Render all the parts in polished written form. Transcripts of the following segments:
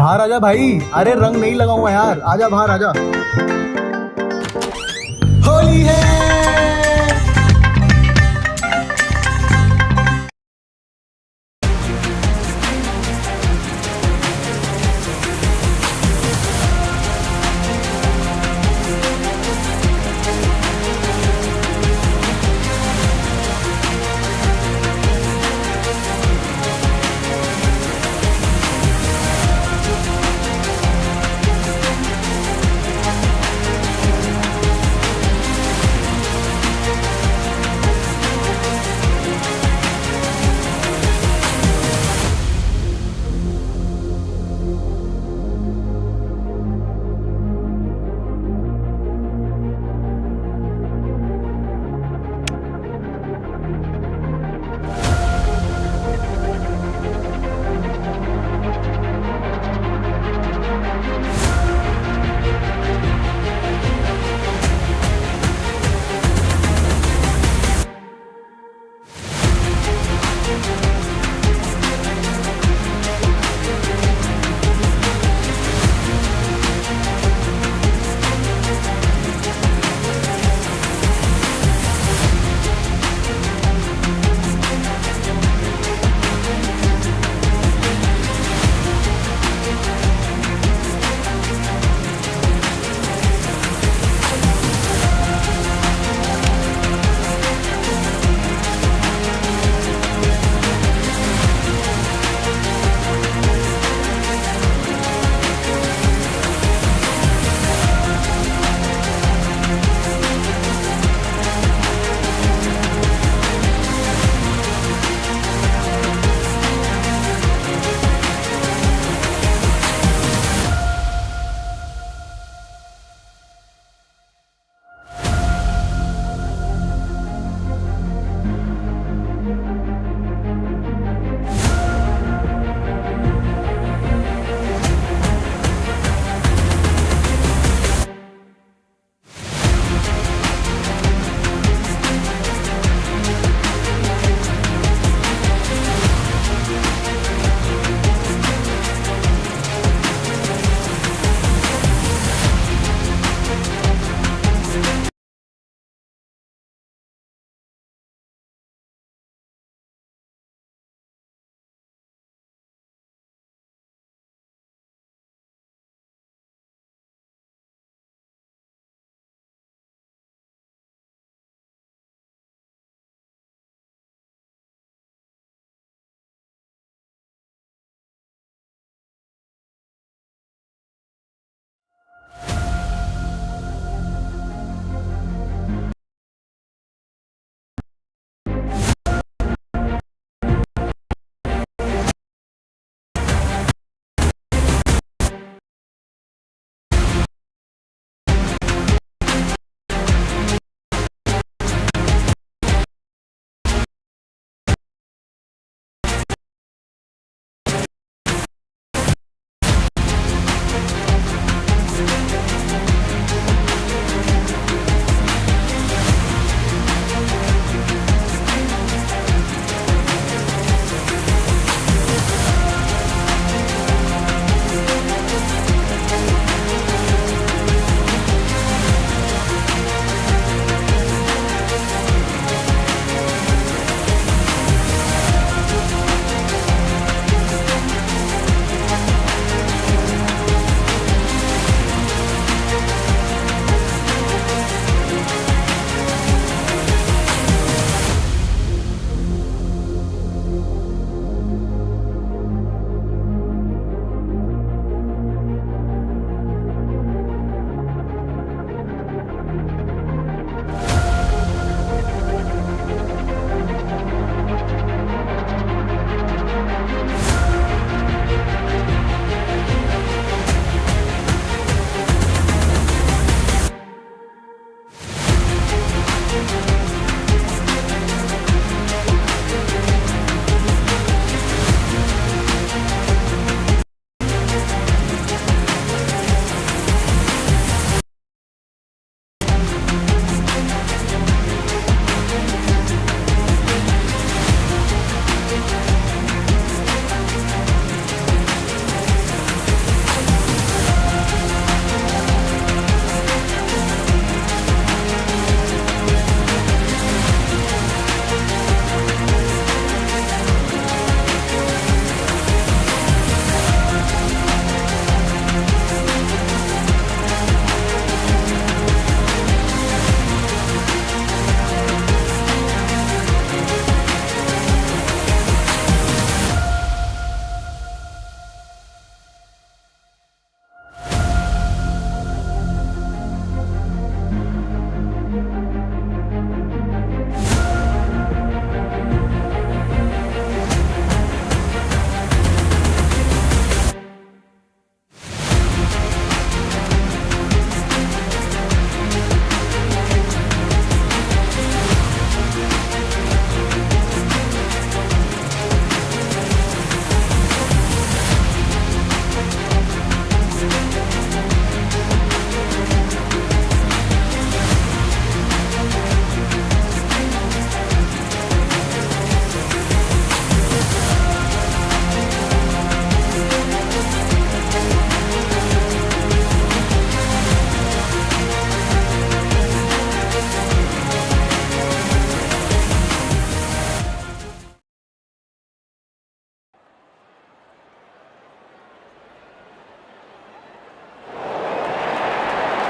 बाहर आजा भाई। अरे रंग नहीं लगाऊंगा यार, आजा बाहर आजा। होली है।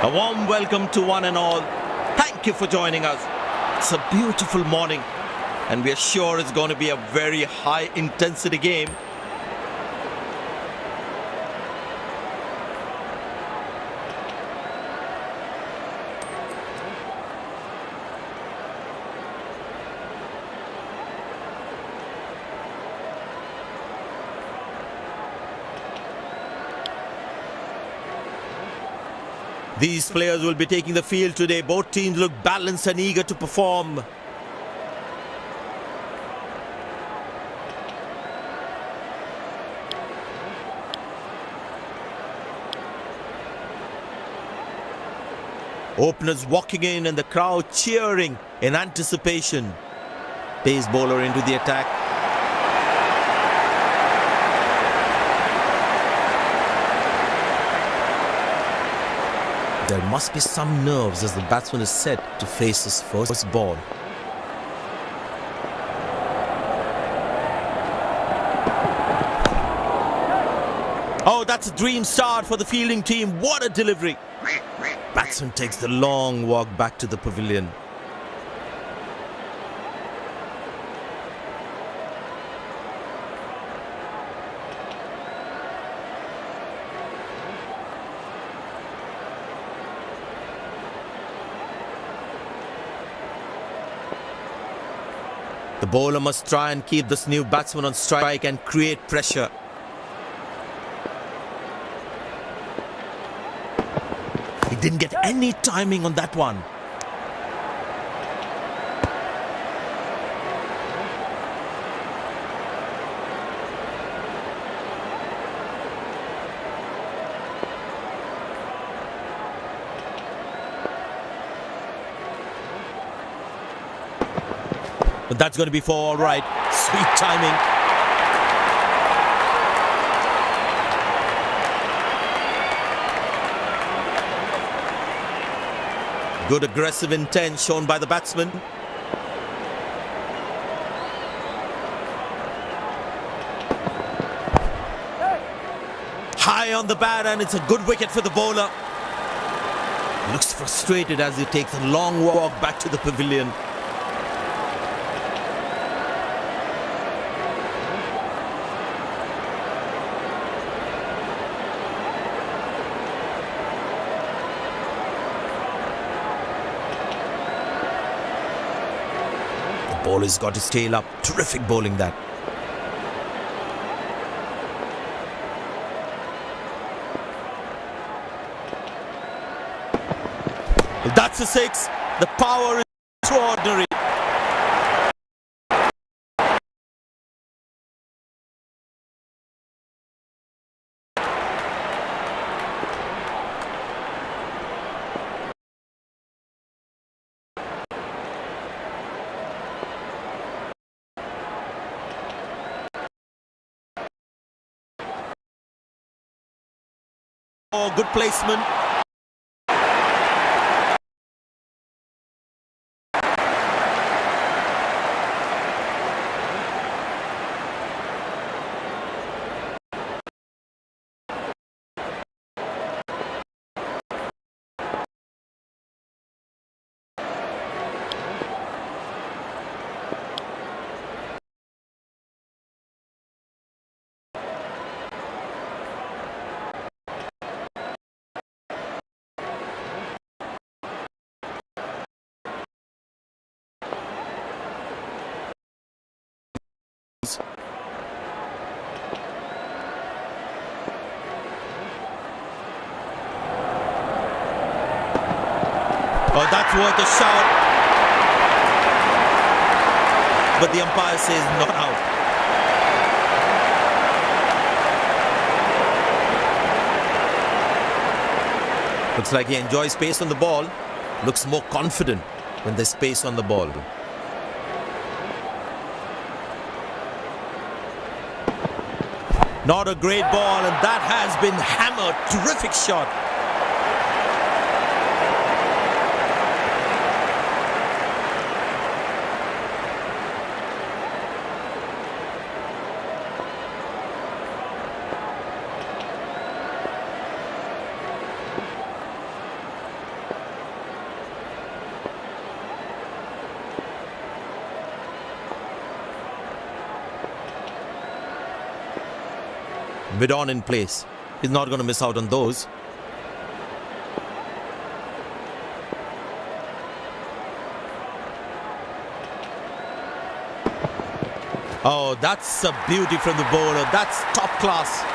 A warm welcome to one and all. Thank you for joining us. It's a beautiful morning and we are sure it's going to be a very high intensity game. These players will be taking the field today. Both teams look balanced and eager to perform. Openers walking in and the crowd cheering in anticipation. Pace bowler into the attack. There must be some nerves as the batsman is set to face his first ball. Oh, that's a dream start for the fielding team. What a delivery. Batsman takes the long walk back to the pavilion. The bowler must try and keep this new batsman on strike and create pressure. He didn't get any timing on that one. But that's going to be for all right. Sweet timing. Good aggressive intent shown by the batsman. High on the bat and it's a good wicket for the bowler. Looks frustrated as he takes a long walk back to the pavilion. Bowler's got his tail up. Terrific bowling that. Well, that's a six. The power is extraordinary. Oh, good placement. Oh, that's worth a shout. But the umpire says not out. Looks like he enjoys space on the ball. Looks more confident when there's space on the ball. Not a great ball, and that has been hammered. Terrific shot. Mid on in place. He's not going to miss out on those. Oh, that's a beauty from the bowler. That's top class.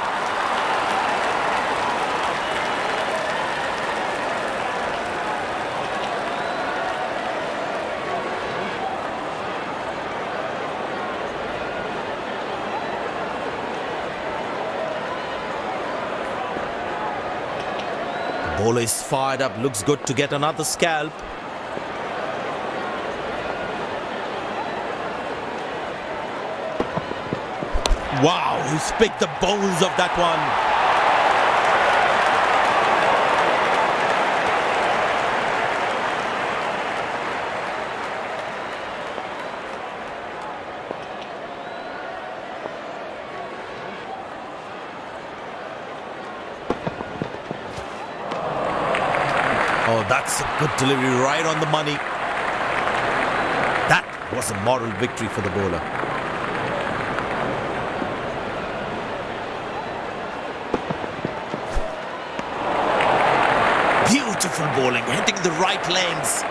The bowler is fired up. Looks good to get another scalp. Wow, he's picked the bones of that one. Oh, that's a good delivery, right on the money. That was a moral victory for the bowler. Beautiful bowling, hitting the right lanes.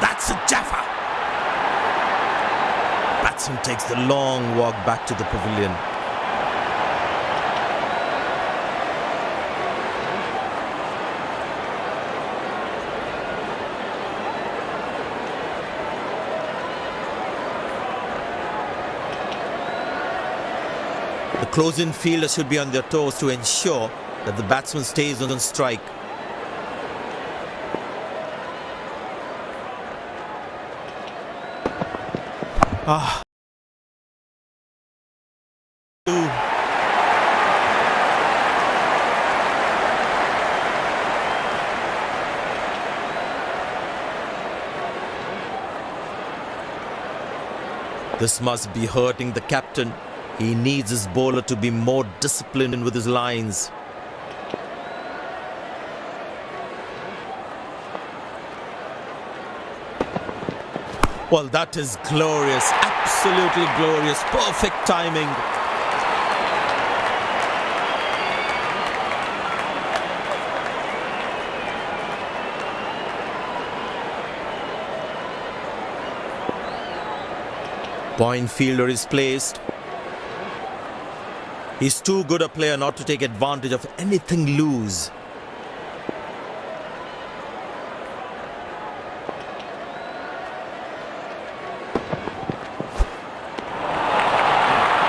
That's a Jaffa. Batsman takes the long walk back to the pavilion. The close-in fielders should be on their toes to ensure that the batsman stays on strike. This must be hurting the captain. He needs his bowler to be more disciplined with his lines. Well, that is glorious, absolutely glorious, perfect timing. Point fielder is placed. He's too good a player not to take advantage of anything loose.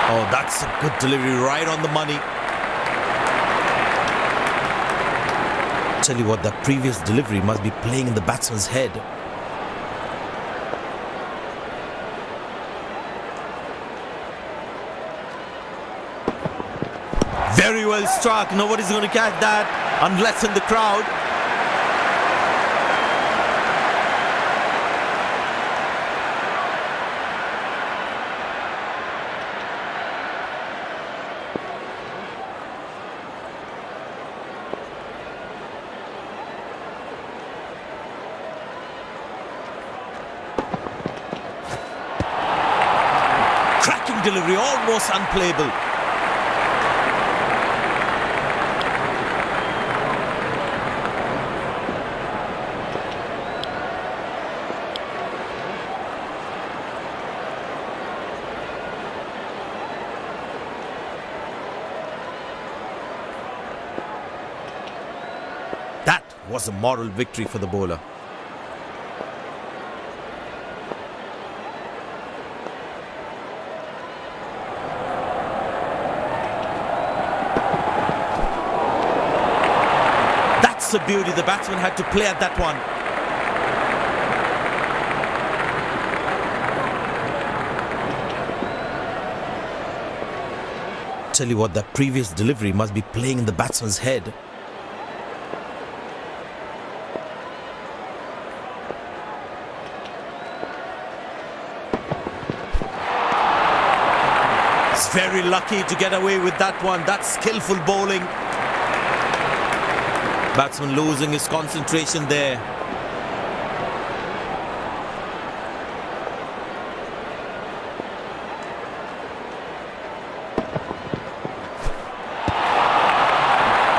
Oh, that's a good delivery, right on the money. Tell you what, that previous delivery must be playing in the batsman's head. Very well struck. Nobody's going to catch that unless in the crowd. Cracking delivery, almost unplayable. was a moral victory for the bowler. That's a beauty. The batsman had to play at that one. Tell you what, that previous delivery must be playing in the batsman's head. He's very lucky to get away with that one. That's skillful bowling. Batsman losing his concentration there.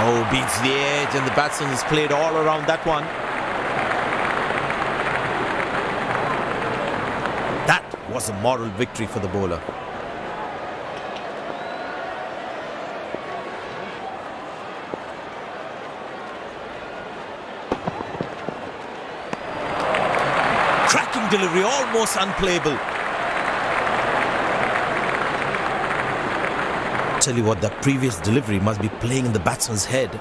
Oh, beats the edge, and the batsman has played all around that one. That was a moral victory for the bowler. Cracking delivery, almost unplayable. Tell you what, that previous delivery must be playing in the batsman's head.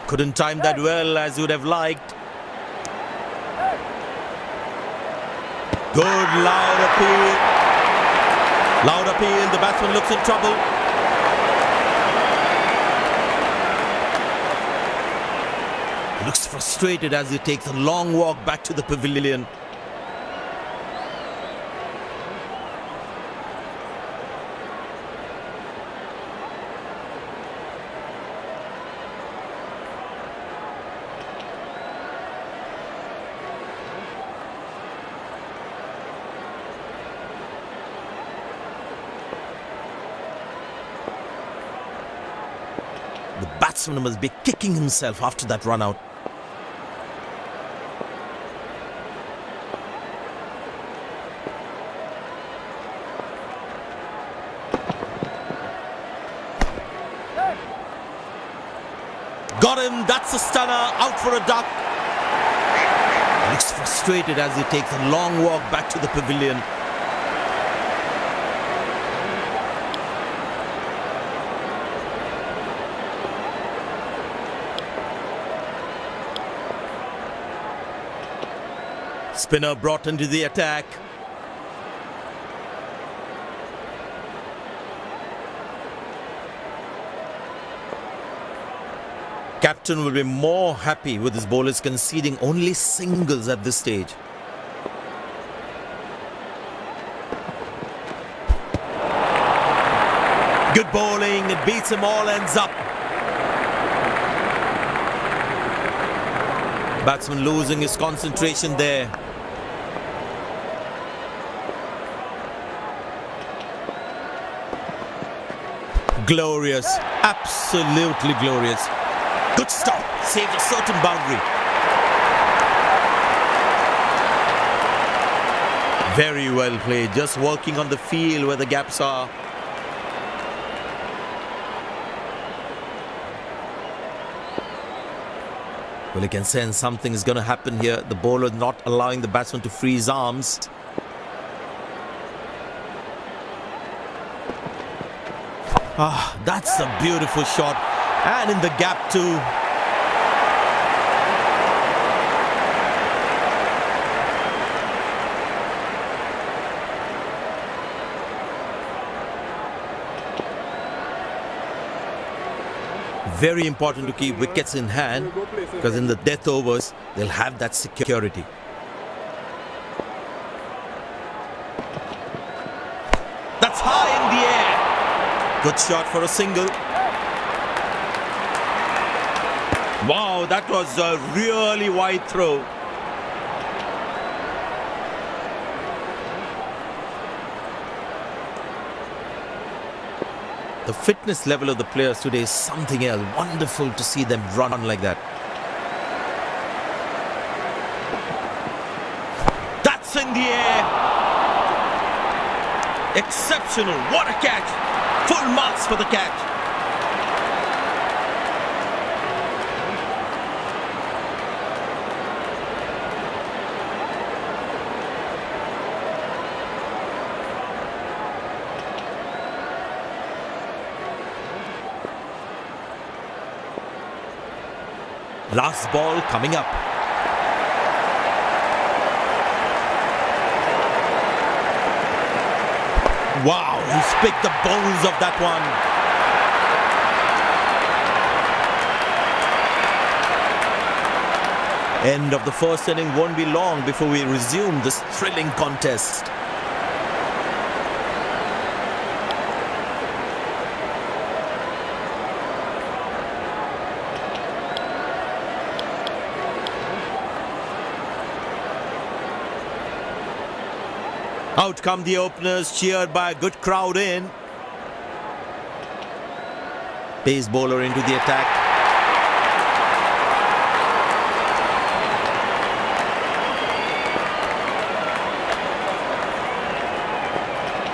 Couldn't time that well as you would have liked. Good loud appeal. Loud appeal, the batsman looks in trouble. Looks frustrated as he takes a long walk back to the pavilion. The batsman must be kicking himself after that run out. Got him, that's a stunner, out for a duck. Looks frustrated as he takes a long walk back to the pavilion. Spinner brought into the attack. Captain will be more happy with his bowlers conceding only singles at this stage. Good bowling, it beats him all ends up. Batsman losing his concentration there. Glorious, absolutely glorious. Good stop, saved a certain boundary. Very well played, just working on the field where the gaps are. Well, you can sense something is going to happen here. The bowler not allowing the batsman to free his arms. Ah, that's a beautiful shot. And in the gap too. Very important to keep wickets in hand, because in the death overs, they'll have that security. That's high in the air. Good shot for a single. Wow, that was a really wide throw. The fitness level of the players today is something else. Wonderful to see them run like that. That's in the air. Exceptional. What a catch. Full marks for the catch. Last ball coming up. Wow, he's picked the bones of that one. End of the first inning won't be long before we resume this thrilling contest. Out come the openers, cheered by a good crowd in. Pace bowler into the attack.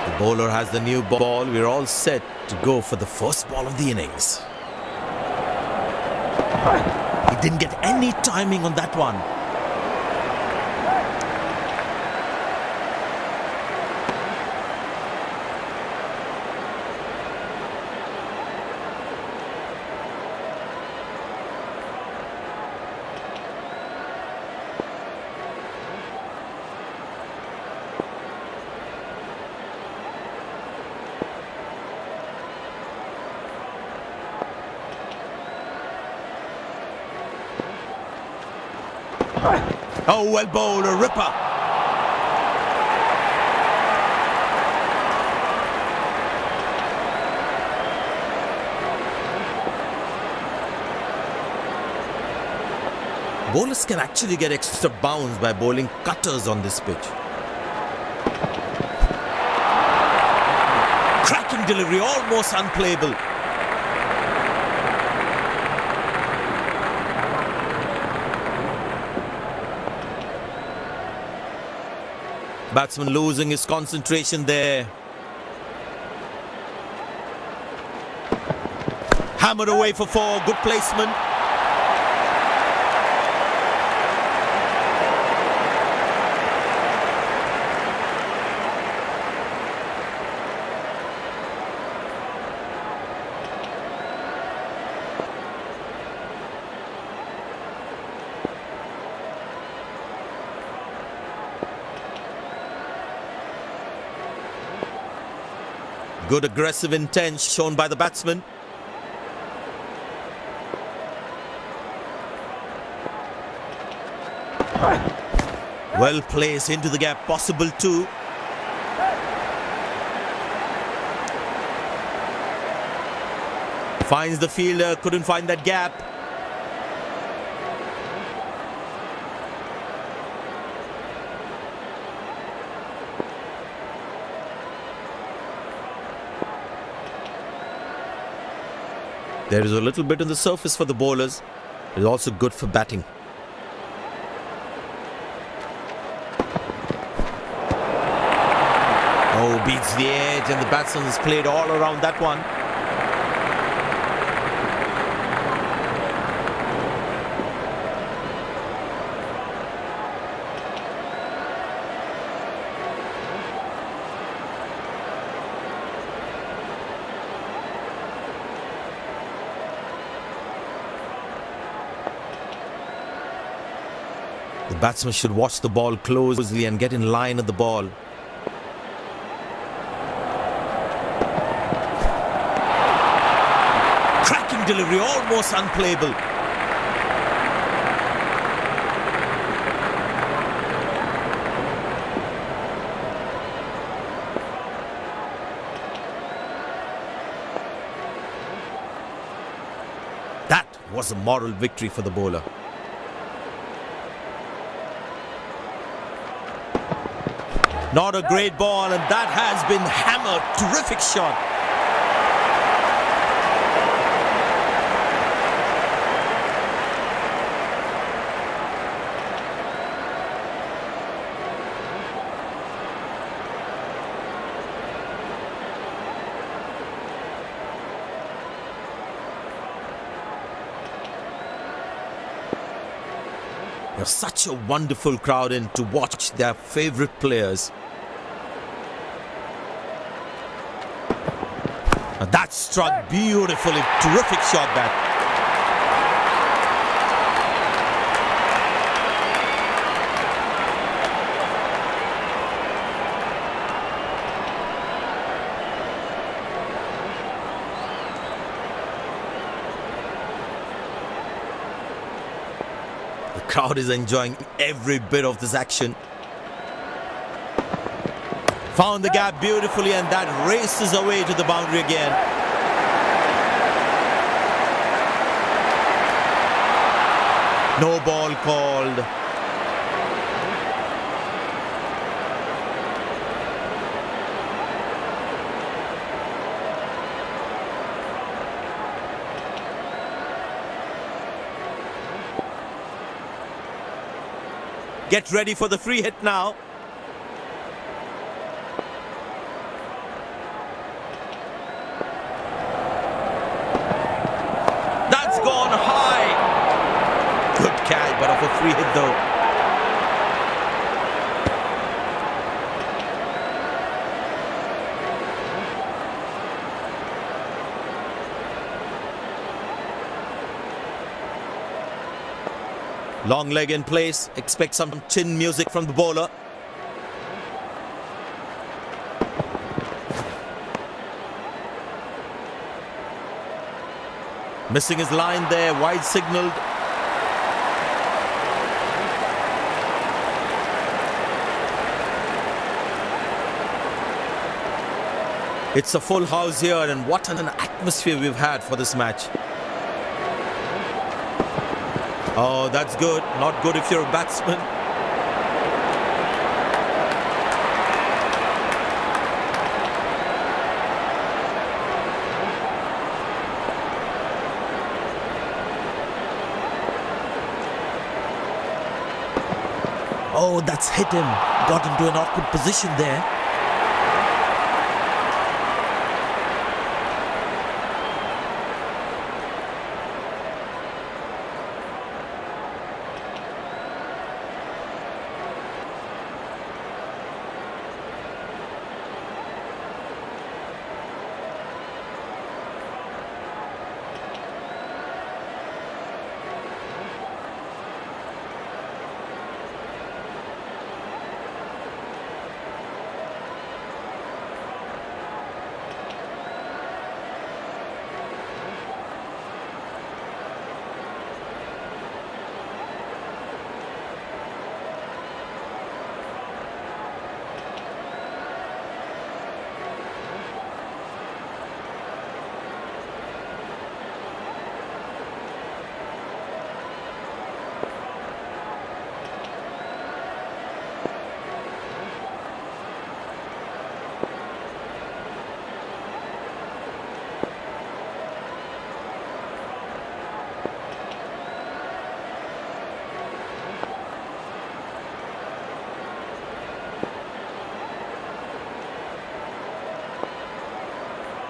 The bowler has the new ball. We're all set to go for the first ball of the innings. He didn't get any timing on that one. Oh, well bowled, a ripper. Bowlers can actually get extra bounce by bowling cutters on this pitch. Cracking delivery, almost unplayable. Batsman losing his concentration there. Hammered away for four. Good placement. Good aggressive intent shown by the batsman. Well placed into the gap, possible too. Finds the fielder, couldn't find that gap. There is a little bit on the surface for the bowlers. It is also good for batting. Oh, beats the edge and the batsman has played all around that one. The batsman should watch the ball closely and get in line at the ball. Cracking delivery, almost unplayable. That was a moral victory for the bowler. Not a great ball, and that has been hammered. Terrific shot. You're such a wonderful crowd in to watch their favorite players. Now that struck beautifully. Terrific shot that. The crowd is enjoying every bit of this action. Found the gap beautifully, and that races away to the boundary again. No ball called. Get ready for the free hit now. That's gone high. Good catch, but off a free hit though. Long leg in place. Expect some chin music from the bowler. Missing his line there. Wide signalled. It's a full house here, and what an atmosphere we've had for this match. Oh, that's good. Not good if you're a batsman. Oh, that's hit him. Got into an awkward position there.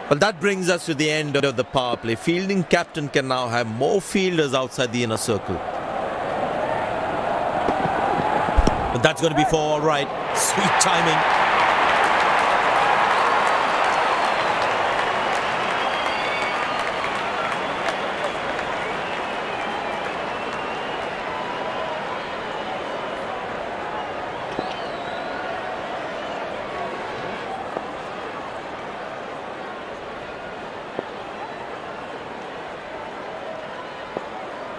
Well, that brings us to the end of the power play. Fielding captain can now have more fielders outside the inner circle. But that's going to be for all right. Sweet timing.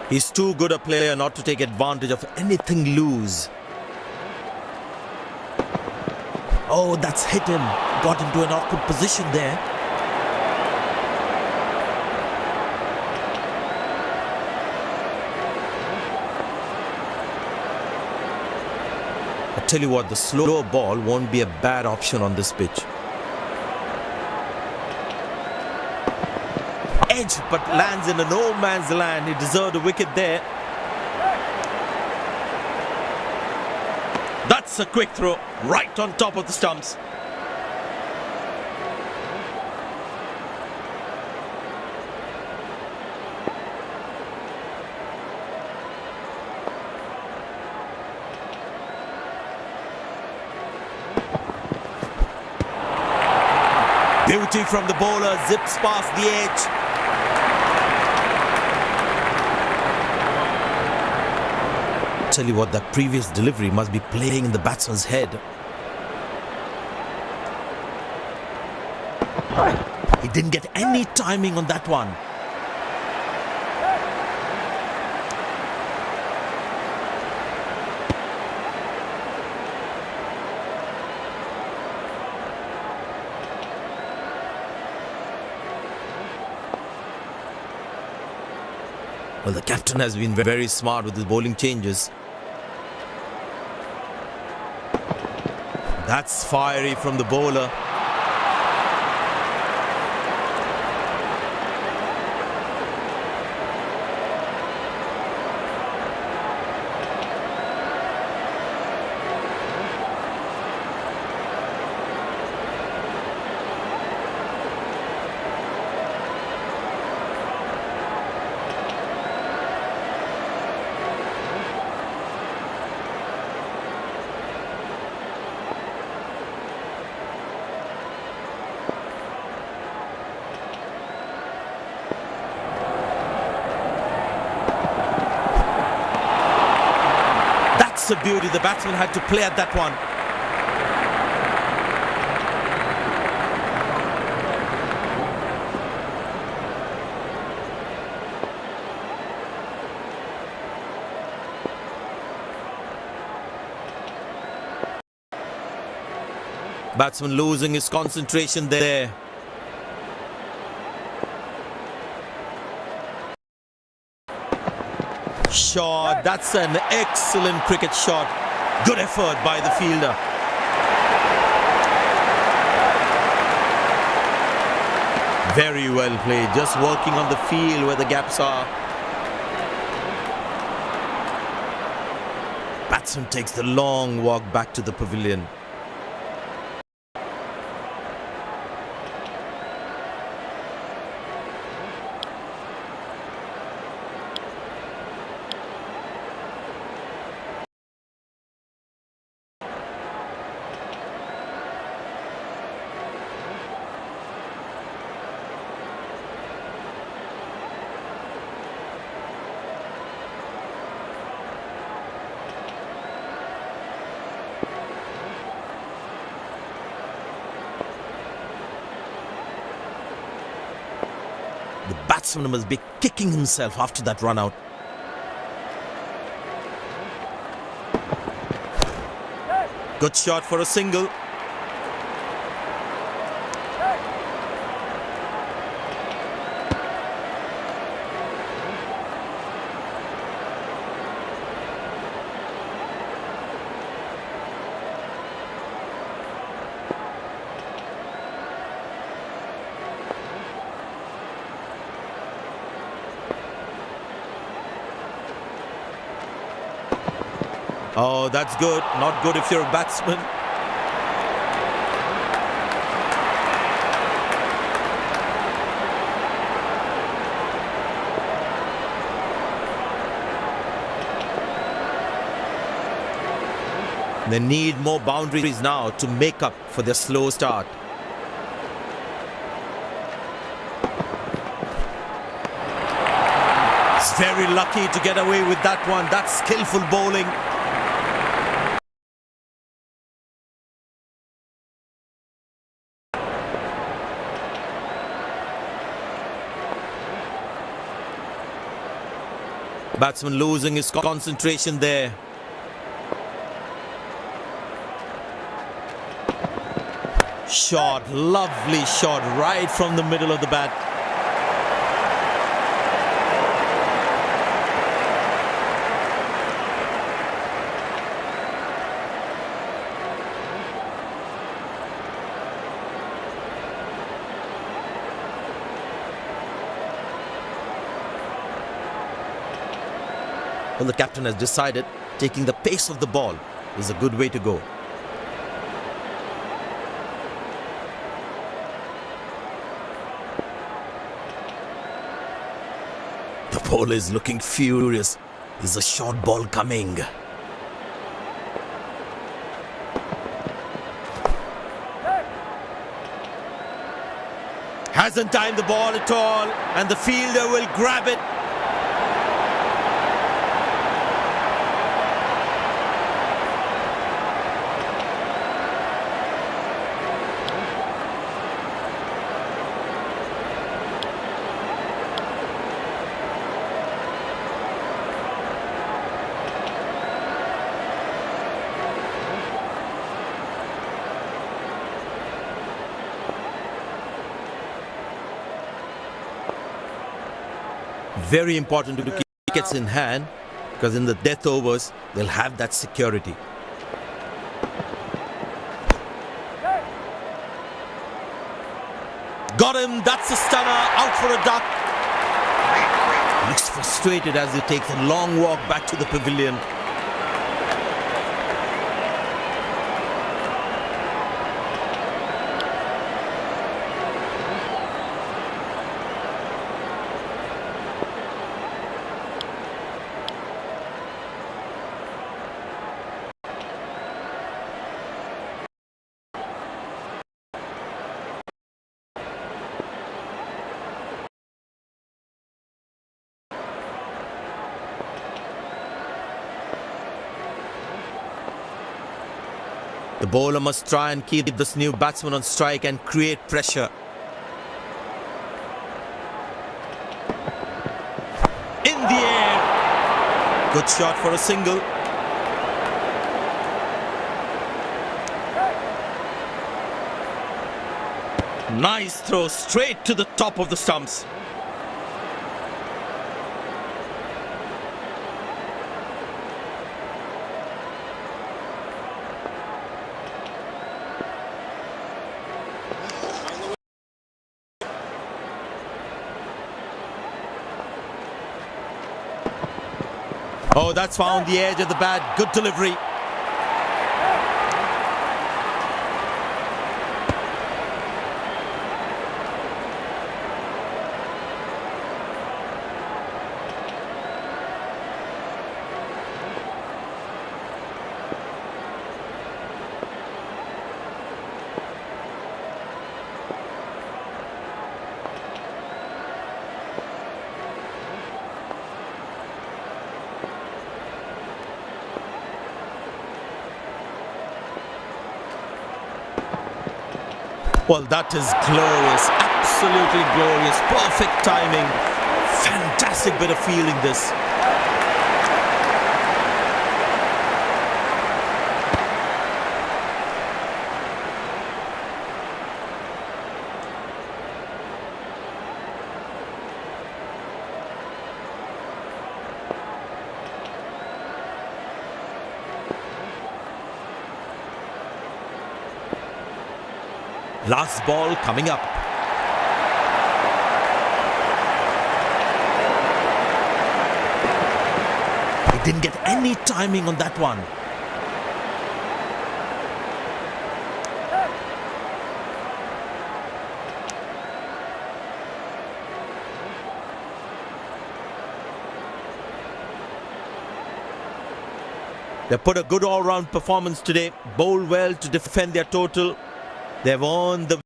He's too good a player not to take advantage of anything loose. Oh, that's hit him. Got into an awkward position there. I tell you what, the slow ball won't be a bad option on this pitch. Edge, but lands in a no man's land. He deserved a wicket there. That's a quick throw right on top of the stumps. Beauty from the bowler, zips past the edge. Tell you what, that previous delivery must be playing in the batsman's head. He didn't get any timing on that one. Well, the captain has been very smart with his bowling changes. That's fiery from the bowler. That's a beauty. The batsman had to play at that one. Batsman losing his concentration there. Shot. That's an excellent cricket shot. Good effort by the fielder. Very well played. Just working on the field where the gaps are. Batsman takes the long walk back to the pavilion. The batsman must be kicking himself after that run out. Good shot for a single. Oh, that's good. Not good if you're a batsman. They need more boundaries now to make up for their slow start. He's very lucky to get away with that one. That's skillful bowling. Batsman losing his concentration there. Shot, lovely shot right from the middle of the bat. Well, the captain has decided taking the pace of the ball is a good way to go. The bowler is looking furious. There's a short ball coming. Hasn't timed the ball at all, and the fielder will grab it. Very important to keep wickets in hand, because in the death overs, they'll have that security. Got him, that's a stunner, out for a duck. Looks frustrated as he takes a long walk back to the pavilion. The bowler must try and keep this new batsman on strike and create pressure. In the air. Good shot for a single. Nice throw straight to the top of the stumps. Oh, that's found the edge of the bat. Good delivery. Well, that is glorious, absolutely glorious, perfect timing, fantastic bit of fielding this. Last ball coming up. He didn't get any timing on that one. They put a good all-round performance today, bowled well to defend their total. They've won the...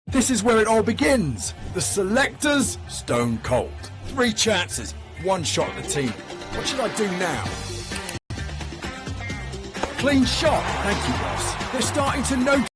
This is where it all begins. The selectors, stone cold. 3 chances, 1 shot at the team. What should I do now? Clean shot. Thank you, boss. They're starting to notice.